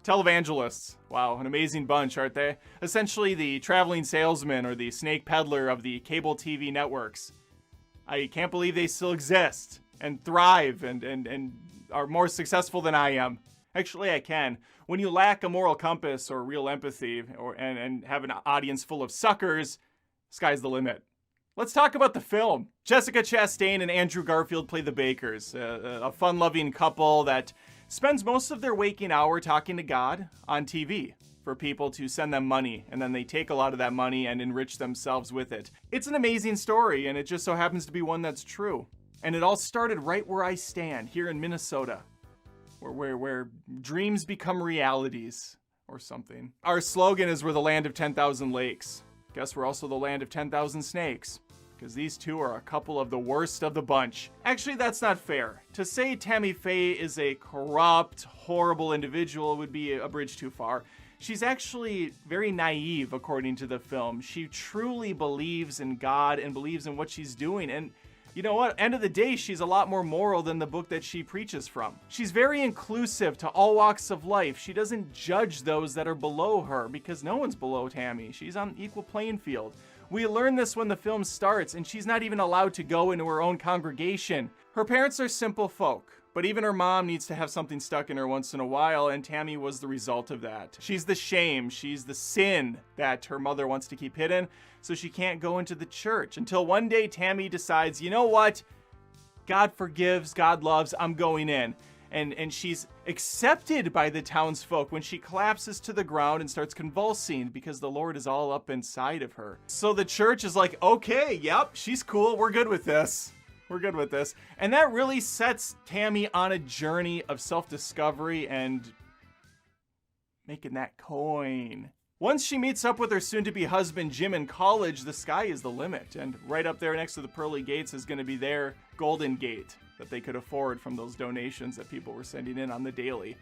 Televangelists. Wow, an amazing bunch, aren't they? Essentially the traveling salesman or the snake peddler of the cable TV networks. I can't believe they still exist and thrive and are more successful than I am. Actually, I can. When you lack a moral compass or real empathy and have an audience full of suckers, sky's the limit. Let's talk about the film. Jessica Chastain and Andrew Garfield play the Bakkers, a fun-loving couple that spends most of their waking hour talking to God on TV for people to send them money, and then they take a lot of that money and enrich themselves with it. It's an amazing story, and it just so happens to be one that's true. And it all started right where I stand, here in Minnesota, where dreams become realities, or something. Our slogan is, we're the land of 10,000 lakes. Guess we're also the land of 10,000 snakes, because these two are a couple of the worst of the bunch. Actually, that's not fair. To say Tammy Faye is a corrupt, horrible individual would be a bridge too far. She's actually very naive, according to the film. She truly believes in God and believes in what she's doing, and you know what? End of the day, she's a lot more moral than the book that she preaches from. She's very inclusive to all walks of life. She doesn't judge those that are below her, because no one's below Tammy. She's on equal playing field. We learn this when the film starts, and she's not even allowed to go into her own congregation. Her parents are simple folk, but even her mom needs to have something stuck in her once in a while, and Tammy was the result of that. She's the shame, she's the sin that her mother wants to keep hidden, so she can't go into the church until one day Tammy decides, you know what? God forgives, God loves, I'm going in. And she's accepted by the townsfolk when she collapses to the ground and starts convulsing because the Lord is all up inside of her. So the church is like, okay, yep, she's cool, we're good with this. We're good with this. And that really sets Tammy on a journey of self-discovery and making that coin. Once she meets up with her soon-to-be husband Jim in college, the sky is the limit. And right up there next to the pearly gates is going to be their golden gate that they could afford from those donations that people were sending in on the daily.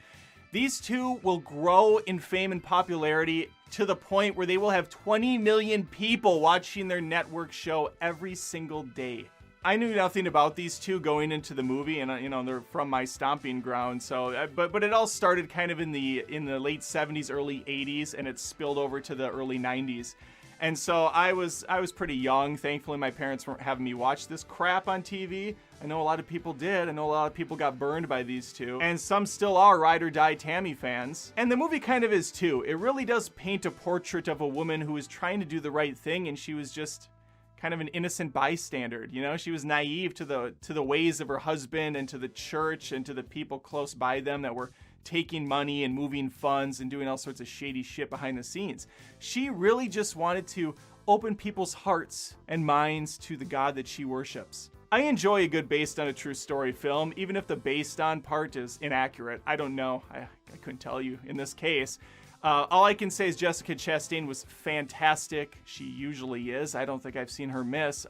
These two will grow in fame and popularity to the point where they will have 20 million people watching their network show every single day. I knew nothing about these two going into the movie, and you know, they're from my stomping ground. So, but it all started kind of in the late 70s, early 80s, and it spilled over to the early 90s. And so I was pretty young. Thankfully, my parents weren't having me watch this crap on TV. I know a lot of people did. I know a lot of people got burned by these two, and some still are ride or die Tammy fans. And the movie kind of is too. It really does paint a portrait of a woman who was trying to do the right thing, and she was just kind of an innocent bystander. You know, she was naive to the ways of her husband and to the church and to the people close by them that were taking money and moving funds and doing all sorts of shady shit behind the scenes. She really just wanted to open people's hearts and minds to the God that she worships. I enjoy a good based on a true story film, even if the based on part is inaccurate. I don't know. I couldn't tell you in this case. All I can say is Jessica Chastain was fantastic. She usually is. I don't think I've seen her miss.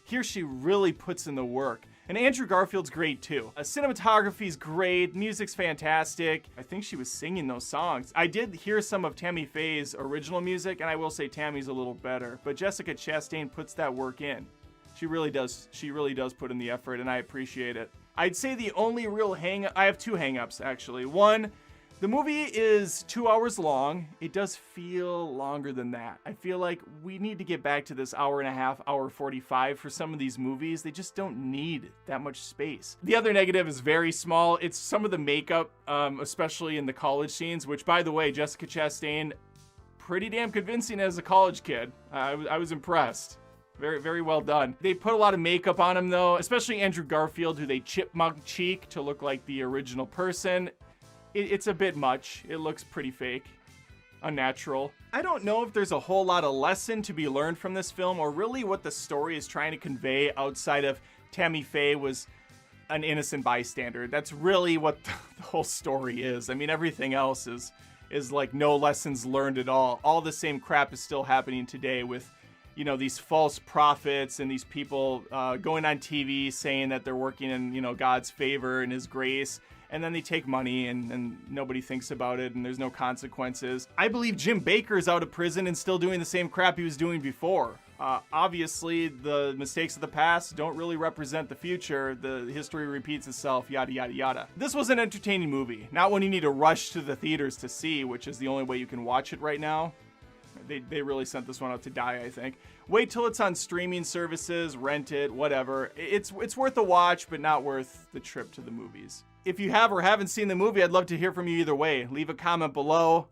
Here she really puts in the work. And Andrew Garfield's great too. Cinematography's great. Music's fantastic. I think she was singing those songs. I did hear some of Tammy Faye's original music, and I will say Tammy's a little better. But Jessica Chastain puts that work in. She really does. She really does put in the effort, and I appreciate it. I'd say the only real I have two hang-ups, actually. One, the movie is 2 hours long. It does feel longer than that. I feel like we need to get back to this hour and a half, hour 45 for some of these movies. They just don't need that much space. The other negative is very small. It's some of the makeup, especially in the college scenes, which, by the way, Jessica Chastain, pretty damn convincing as a college kid. I was impressed. Very, very well done. They put a lot of makeup on him, though, especially Andrew Garfield, who they chipmunk cheek to look like the original person. It's a bit much. It looks pretty fake, unnatural. I don't know if there's a whole lot of lesson to be learned from this film, or really what the story is trying to convey outside of Tammy Faye was an innocent bystander. That's really what the whole story is. I mean, everything else is like no lessons learned at all. All the same crap is still happening today with, you know, these false prophets and these people going on TV saying that they're working in, you know, God's favor and His grace. And then they take money and nobody thinks about it and there's no consequences. I believe Jim Bakker's out of prison and still doing the same crap he was doing before. Obviously, the mistakes of the past don't really represent the future. The history repeats itself, yada, yada, yada. This was an entertaining movie. Not one you need to rush to the theaters to see, which is the only way you can watch it right now. They really sent this one out to die, I think. Wait till it's on streaming services, rent it, whatever. It's worth a watch, but not worth the trip to the movies. If you have or haven't seen the movie, I'd love to hear from you either way. Leave a comment below.